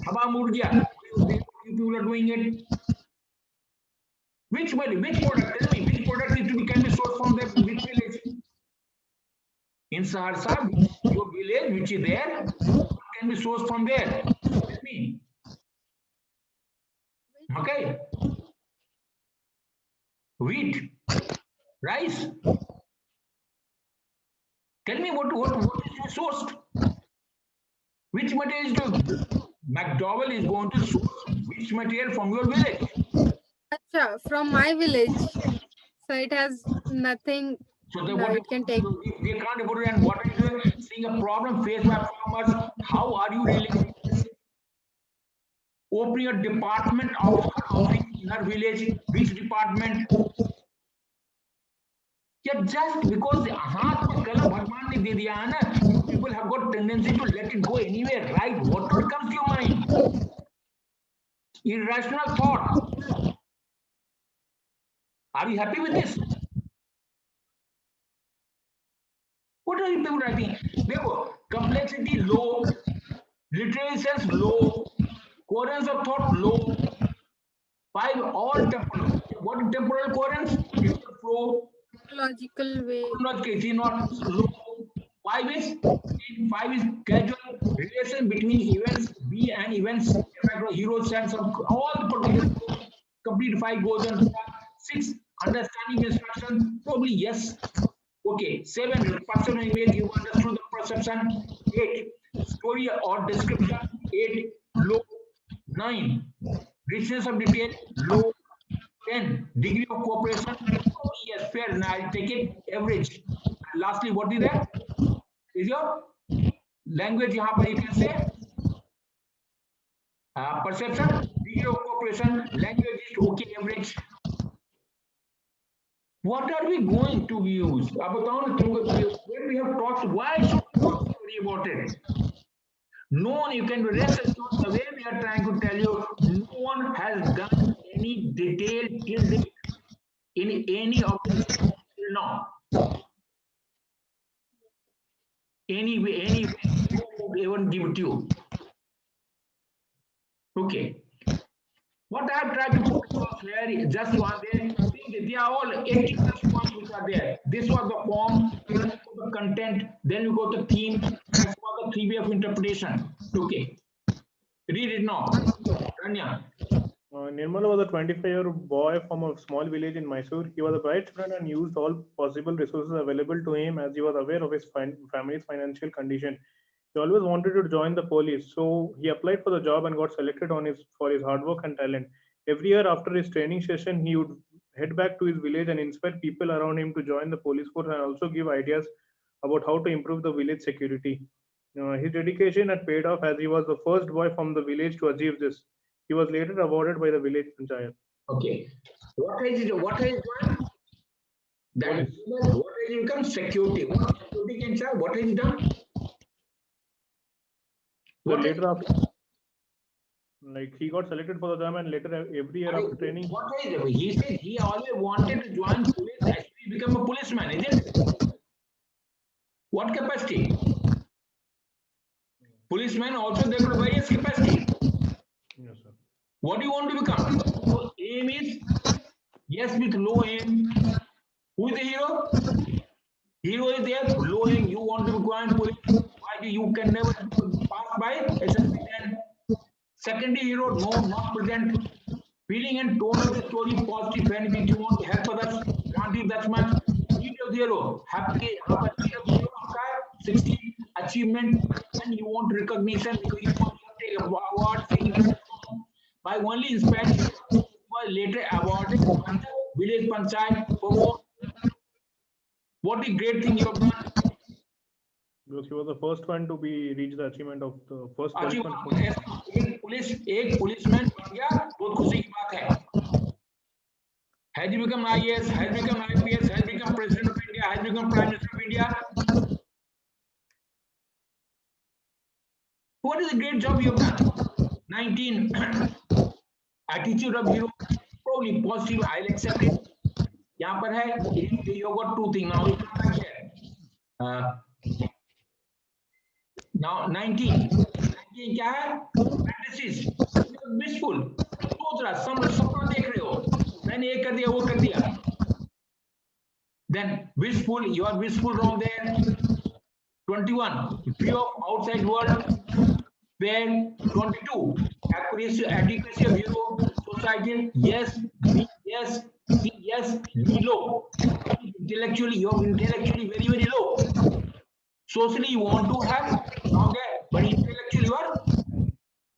Speaker 1: हवा मुड़ गया, people are doing it. Which product? Tell me, which product can be sourced from the which village? In Saharsa, your village which is there can be sourced from there. Let me. Okay. Wheat, rice. Tell me what is sourced. Which material is to McDowell is going to source which material from your village?
Speaker 3: Acha, from my village. So it has nothing.
Speaker 1: So the,
Speaker 3: No,
Speaker 1: what
Speaker 3: it can take.
Speaker 1: they can't afford it, and what are you seeing a problem faced by farmers? How are you dealing with this? Opening a department of her office in her village. Which department? Yeah, just because हाथ में कलम भगवान ने दे दिया है ना, people have got tendency to let it go anywhere, right? Whatever comes to your mind, irrational thought. Are you happy with this? What are you people writing? Therefore, complexity low, literary sense low, coherence of thought low. 5 all temporal. What is temporal coherence? It's the flow.
Speaker 3: Logical way.
Speaker 1: Not low. 5 is casual relation between events B and events. Hero sense of all the particular complete 5 goes on. 6 understanding instruction probably yes. Okay. 7 personal image you understood the perception. 8 story or description. 8 low. 9 richness of detail low. 10 degree of cooperation. Oh, yes, fair. Now I'll take it average. And lastly, what is that? Is your language here, you can say perception, degree of cooperation, language is okay, average. What are we going to use? When we have talked, why should we talk about it? No one, you can rest assured, the way we are trying to tell you, no one has done any detailed in any of this till now. Any even give it to you. Okay. What I have tried to put across here is just one day. They are all 80 plus points which are there. This was the form, then the content, then you go to theme, that's for the 3 way of interpretation. Okay. Read it now. Rania.
Speaker 2: Nirmala was a 25-year-old boy from a small village in Mysore. He was a bright student and used all possible resources available to him as he was aware of his family's financial condition. He always wanted to join the police, so he applied for the job and got selected for his hard work and talent. Every year after his training session, he would head back to his village and inspire people around him to join the police force and also give ideas about how to improve the village security. His dedication had paid off as he was the first boy from the village to achieve this. He was later awarded by the village panchayat.
Speaker 1: Okay. What has done? That what has become security? What security can say? What has done?
Speaker 2: So later after, like he got selected for the job and later every year after training.
Speaker 1: What is it? He said he always wanted to join police, actually become a policeman, is it? What capacity? Policemen also they got various capacity.
Speaker 2: Yes, sir.
Speaker 1: What do you want to become? So aim is yes with low aim. Who is the hero? Hero is there, low aim. You want to join police. Why you can never pass by SSB 10. Secondary hero, no, not present. Feeling and tone of the story positive, anything you want to help others, can't do that much. Need of hero, happy, have a need of hero, 60 achievement, and you want recognition because you want to take award, saying by only inspiring was later awarded under village panchayat for what the great thing you have done.
Speaker 2: Because he was the first one to be reach the achievement of the first
Speaker 1: Achievement,
Speaker 2: policeman.
Speaker 1: Police एक policeman बन गया, बहुत खुशी की बात है. Has become IAS, has become IPS, has become President of India, has become Prime Minister of India. What is the great job you have done? 19. Attitude of hero, probably positive, I'll accept it. यहाँ पर है, you got two things now. You come back here. Now 19. 19 क्या है? Fantasies. Wishful. सोच रहा, सपना देख रहे हो. मैंने ये कर दिया, वो कर दिया. Then wishful, you are wishful wrong there. 21. View of outside world. Where 22. Accuracy, adequacy of hero. Society. Yes. Yes. Yes. Low. Intellectually, you are intellectually very, very low. Socially, you want to have wrong there, but intellectually, you are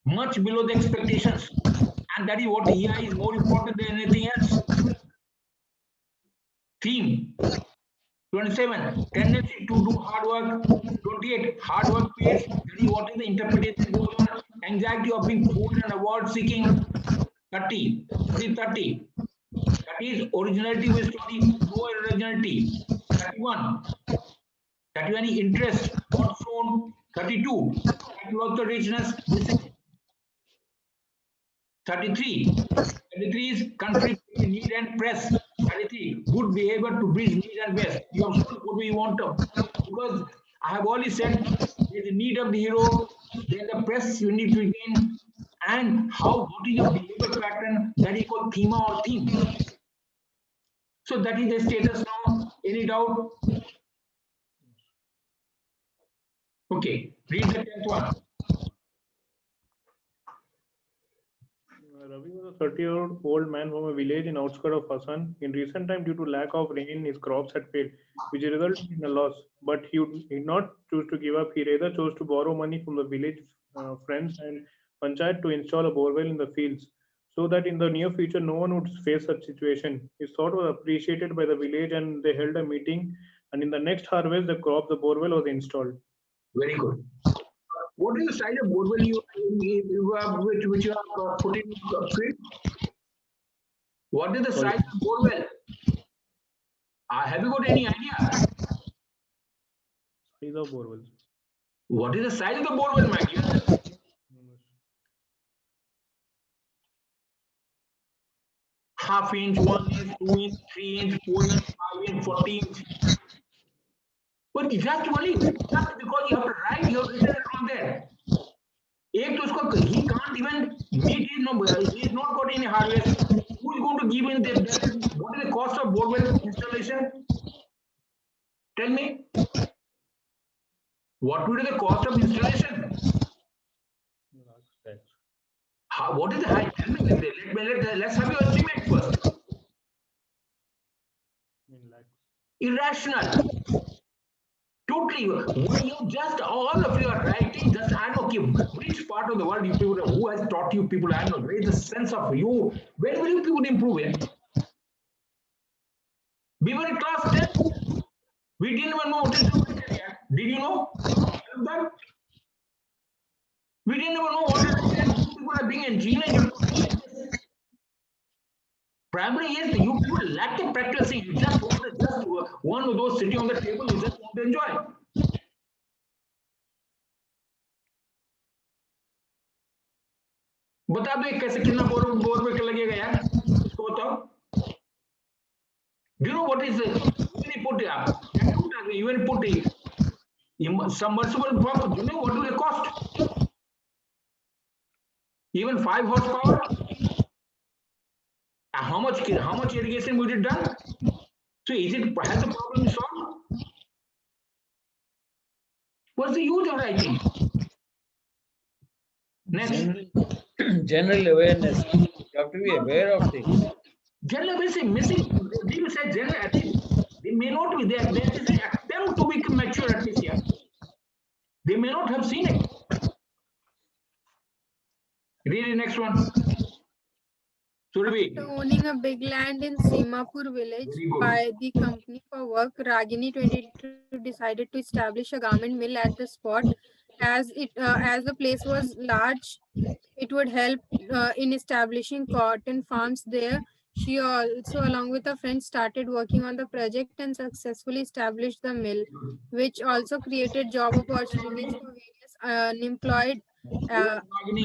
Speaker 1: much below the expectations. And that is what here is more important than anything else. Theme 27, tendency to do hard work. 28, hard work pays. That is what is the interpretation goes on. Anxiety of being fooled and award seeking. 30, 30. That is originality with story, no originality. 31, 31 interest not shown. 32, psychological richness. 33, 33 is country need and press. 33, good behavior to bridge need and best. You have shown what we want to. Because I have already said there is a need of the hero, then the press you need to gain, and what is your behavior pattern that is called thema or theme. So that is the status now. Any doubt? Okay, read the 10th one.
Speaker 2: Ravi was a 30-year-old man from a village in outskirts of Hassan. In recent time, due to lack of rain, his crops had failed, which resulted in a loss. But he did not choose to give up. He rather chose to borrow money from the village friends and panchayat to install a borewell in the fields, so that in the near future no one would face such situation. His thought was appreciated by the village, and they held a meeting. And in the next harvest, the borewell was installed.
Speaker 1: Very good. What is the size of borewell you have which you have put in field? What is the size of borewell? Have you got any idea?
Speaker 2: Size of borewell.
Speaker 1: What is the size of the borewell, my dear? Half inch, 1 inch, 2 inch, 3 inch, 4 inch, 5 inch, 40 inch. But just only just because you have to write, you have written it on there. He can't even meet his number. He is not got any harvest. Who is going to give him the what is the cost of borewell installation? Tell me. What would be the cost of installation? What is the height? Tell me. Let's have your estimate first. Irrational. Totally. When you just all of you are writing, just I know which part of the world you people who has taught you people, I know, where is the sense of you, when will you people improve it? We were in class 10. We didn't even know what is yet. Did you know that? We didn't even know what is people are being engineers. Primary is you people lack the practicing. You just want to just one of those sitting on the table, you just want to enjoy. बता दो कैसे कितना bore पे लगेगा यार इसको बताओ. Do you know what is even put submersible pump? Do you know what will it cost? Even 5 horsepower. How much irrigation would it done? So has the problem solved? What's the use of writing? Next.
Speaker 4: General awareness. You have to be aware of things.
Speaker 1: General missing. They will say general. They may not be there. There is an attempt to become mature at least here. They may not have seen it. Read the next one.
Speaker 3: After owning a big land in Simapur village by the company for work, Ragini 22 decided to establish a garment mill at the spot. As the place was large, it would help in establishing cotton farms there. She also, along with a friend, started working on the project and successfully established the mill, which also created job opportunities for various uh,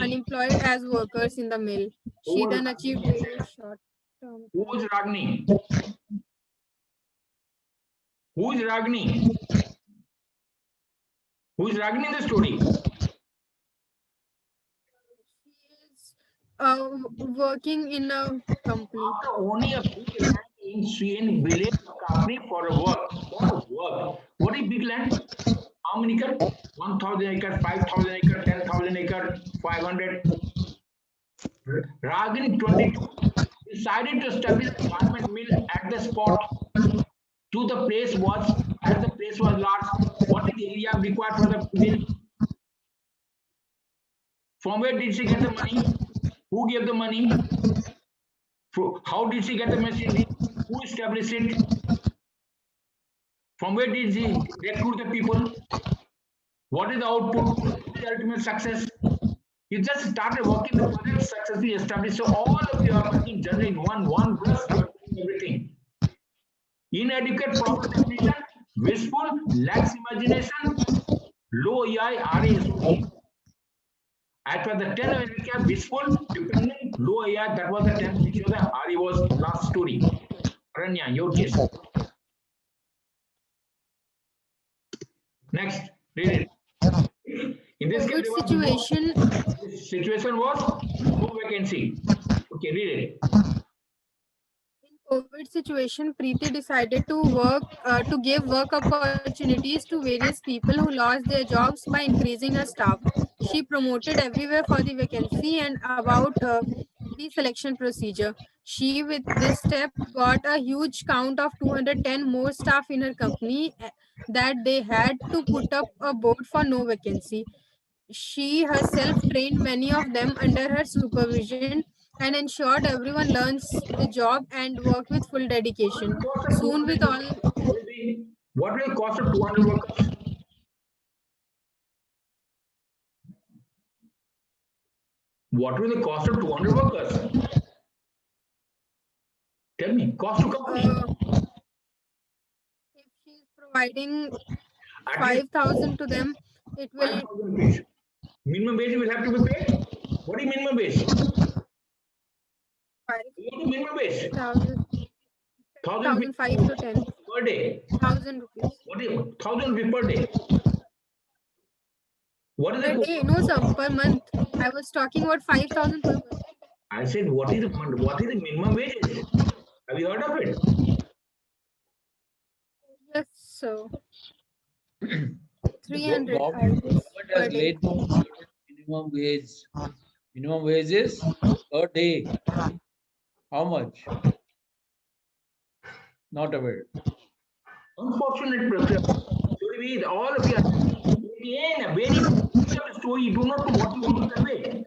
Speaker 3: unemployed as workers in the mill. She then achieved various short-term.
Speaker 1: Who is Ragini? Who is Ragini? Who is Ragini in the story?
Speaker 3: Working in a company.
Speaker 1: After owning a big land in village company for work. What is big land? How many acre? 1,000 acre, 5,000 acre, 10,000 acre, 500. Ragini 22 decided to establish a garment mill at the spot. To the place was, as the place was large, what is the area required for the mill? From where did she get the money? Who gave the money? How did she get the machinery? Who established it? From where did she recruit the people? What is the output? What is the ultimate success? You just started working the project successfully established. So all of you are working generally in one brush, you are doing everything. Inadequate proper definition, wistful, lacks imagination, low EI, RA. As per the 10 America, wistful, dependent, low EI, that was the 10 which was the RA was last story. Aranya, your case. Next, read it. In this case, situation was no vacancy. Okay, read it.
Speaker 3: In COVID situation, Preeti decided to give work opportunities to various people who lost their jobs by increasing her staff. She promoted everywhere for the vacancy and about pre-selection procedure. She, with this step, got a huge count of 210 more staff in her company that they had to put up a board for no vacancy. She herself trained many of them under her supervision and ensured everyone learns the job and work with full dedication. Soon, with all.
Speaker 1: What will cost of 200 workers? What will the cost of 200 workers? Tell me, cost to company.
Speaker 3: If she's providing 5,000 to them, it will.
Speaker 1: 5,000 rupees. Minimum wage will have to be paid. What is minimum wage? What is minimum wage?
Speaker 3: 1,005 to 10
Speaker 1: per day.
Speaker 3: 1,000 rupees.
Speaker 1: What is 1,000 rupees per day? What is
Speaker 3: per
Speaker 1: the
Speaker 3: day? No, sir, per month. I was talking about 5,000 per month.
Speaker 1: I said, what is the minimum wage? Have you heard of it?
Speaker 3: Yes, so 300
Speaker 4: Government
Speaker 3: per
Speaker 4: has
Speaker 3: day.
Speaker 4: laid down minimum wage. Minimum wage is per day. How much? Not aware.
Speaker 1: Unfortunate all of you are again a very story. You do not know what you want to convey.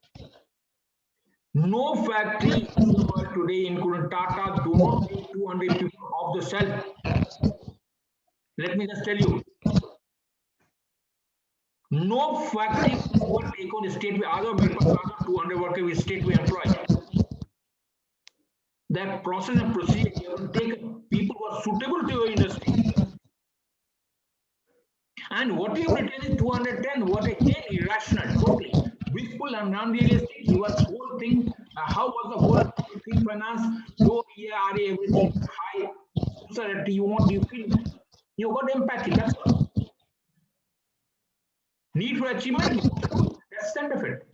Speaker 1: No factory in the world today, including Tata, do not take 200 people off the shelf. Let me just tell you. No factory will take on state with other 200 workers with state we employ. That process and procedure you have to take people who are suitable to your industry. And what you written is 210, what again irrational, totally. Wishful and unrealistic, your whole thing, how was the whole thing financed, low ERA, everything high, society, you feel, you got empathy, that's all. Need for achievement, that's the end of it.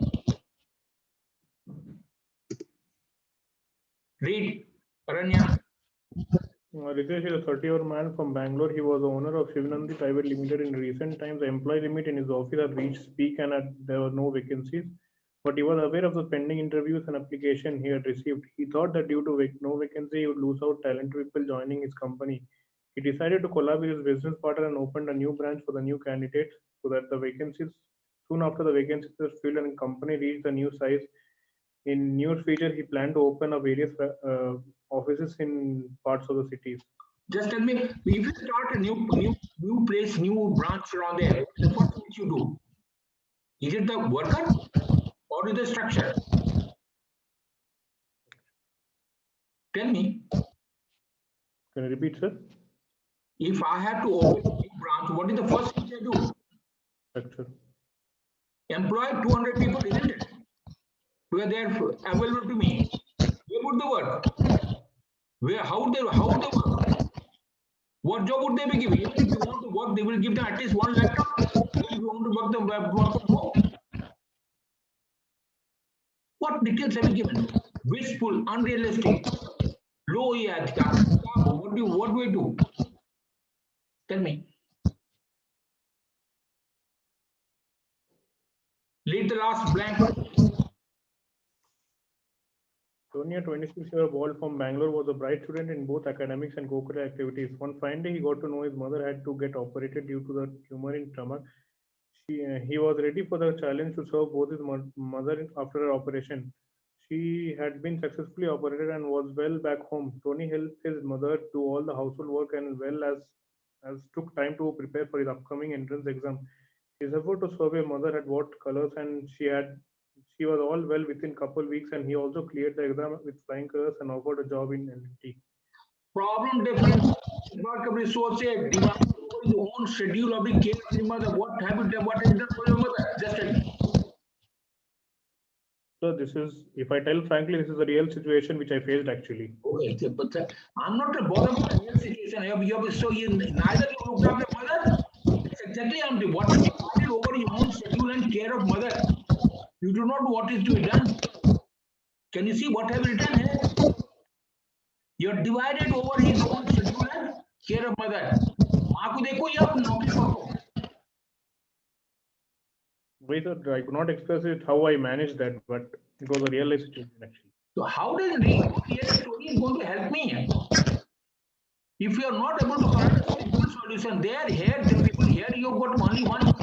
Speaker 1: Read, Aranya.
Speaker 2: Ritesh is a 30-year man from Bangalore. He was the owner of Shivanandi Private Limited. In recent times, the employee limit in his office had reached peak and there were no vacancies. but he was aware of the pending interviews and application he had received. He thought that due to no vacancy, he would lose out talented people joining his company. He decided to collaborate with his business partner and opened a new branch for the new candidates so that the vacancies, soon after the vacancies were filled and the company reached the new size. In near future, he planned to open up various offices in parts of the cities.
Speaker 1: Just tell me, if you start a new place, new branch around there, what's the first thing you do? Is it the worker or is the structure? Tell me.
Speaker 2: Can you repeat, sir?
Speaker 1: If I have to open a new branch, what is the first thing I do?
Speaker 2: Structure.
Speaker 1: Employ 200 people, isn't it? Where they are available to me. Where would they work? How would they work? What job would they be giving? If you want to work, they will give them at least one laptop. If you want to work from home. What details have you given? Wishful, unrealistic, low ethical. What do we do? Tell me. Leave the last blank.
Speaker 2: Sonia, 26-year-old from Bangalore, was a bright student in both academics and co-curricular activities. One fine day, he got to know his mother had to get operated due to the tumor in stomach. He was ready for the challenge to serve both his mother after her operation. She had been successfully operated and was well back home. Tony helped his mother do all the household work and well as took time to prepare for his upcoming entrance exam. His effort to serve his mother had brought colors, and she was all well within couple weeks, and he also cleared the exam with flying colors and offered a job in L&T.
Speaker 1: Problem difference. Work of resources, divided over his own schedule of the care of his mother. What have you done for your mother? Just tell me.
Speaker 2: So this is, if I tell frankly, this is a real situation which I faced actually.
Speaker 1: Okay, but I'm not bothered about the real situation. Neither you looked after mother. That's exactly what you divided over your own schedule and care of mother. You do not know what is to be done. Can you see what I have written here? You're divided over his own schedule and care of mother. माँ को देखो या नौकरी करो.
Speaker 2: Wait, sir, I could not express it how I managed that, but it was a real life situation actually.
Speaker 1: So how does real story is going to help me? If you are not able to find a simple solution there, here, the people here, you've got only one.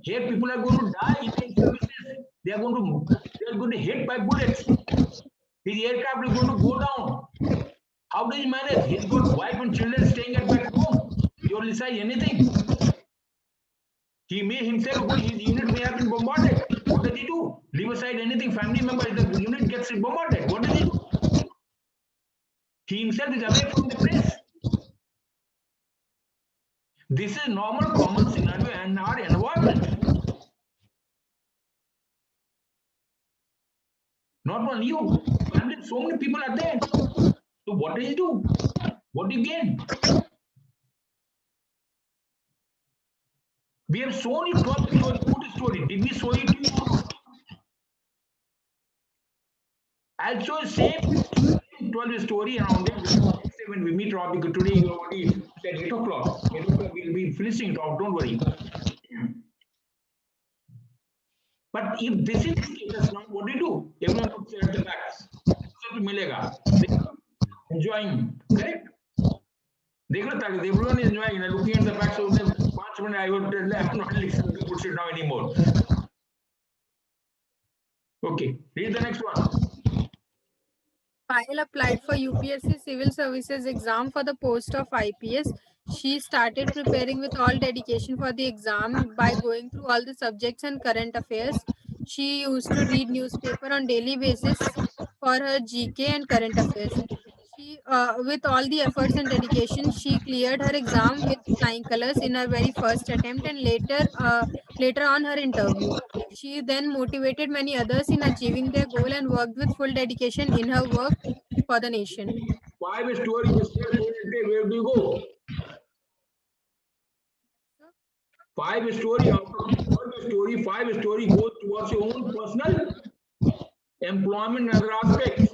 Speaker 1: Here, people are going to die in the services. They are going to hit by bullets. His aircraft is going to go down. How does he manage? He's got wife and children staying at back home. You will decide anything. He may himself, his unit may have been bombarded. What does he do? Leave aside anything, family member, the unit gets bombarded. What does he do? He himself is away from the place. This is normal common scenario in our environment. Not only you, family, so many people are there. So what does he do? What do you gain? We have shown you 12 story, good story. Did we show it to you or not? I'll show you same 12 story around there. When we meet Rob, because today you already said 8 o'clock. 8 o'clock we'll be finishing it off, don't worry. But if this is the status now, what do you do? Everyone looks at the backs. Enjoying, correct? Everyone is enjoying, looking at the back. So 5 minutes I would tell them, I'm not listening to bullshit now anymore. Okay, read the next one.
Speaker 3: Payal applied for UPSC Civil Services exam for the post of IPS. She started preparing with all dedication for the exam by going through all the subjects and current affairs. She used to read newspaper on daily basis for her GK and current affairs. She, with all the efforts and dedication, she cleared her exam with flying colors in her very first attempt, and later on her interview. She then motivated many others in achieving their goal and worked with full dedication in her work for the nation.
Speaker 1: 5 story, where do you go? 5 story, after 5 story goes towards your own personal employment and other aspects.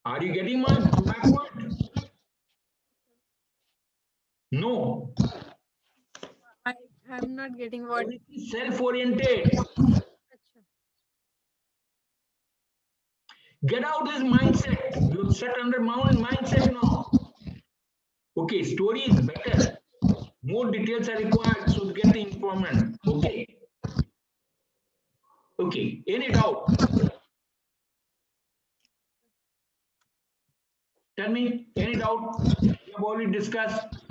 Speaker 1: Are you getting my point? No.
Speaker 3: I'm not getting what.
Speaker 1: Self-oriented. Get out this mindset. You're set under mindset now. Okay, story is better. More details are required so to get the information. Okay. Okay. Any doubt? Tell me, any doubt? We have already discussed.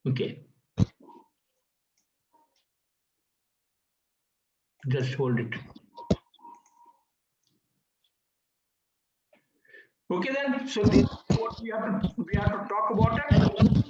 Speaker 1: Okay. Just hold it. Okay then. So this is what we have to talk about it.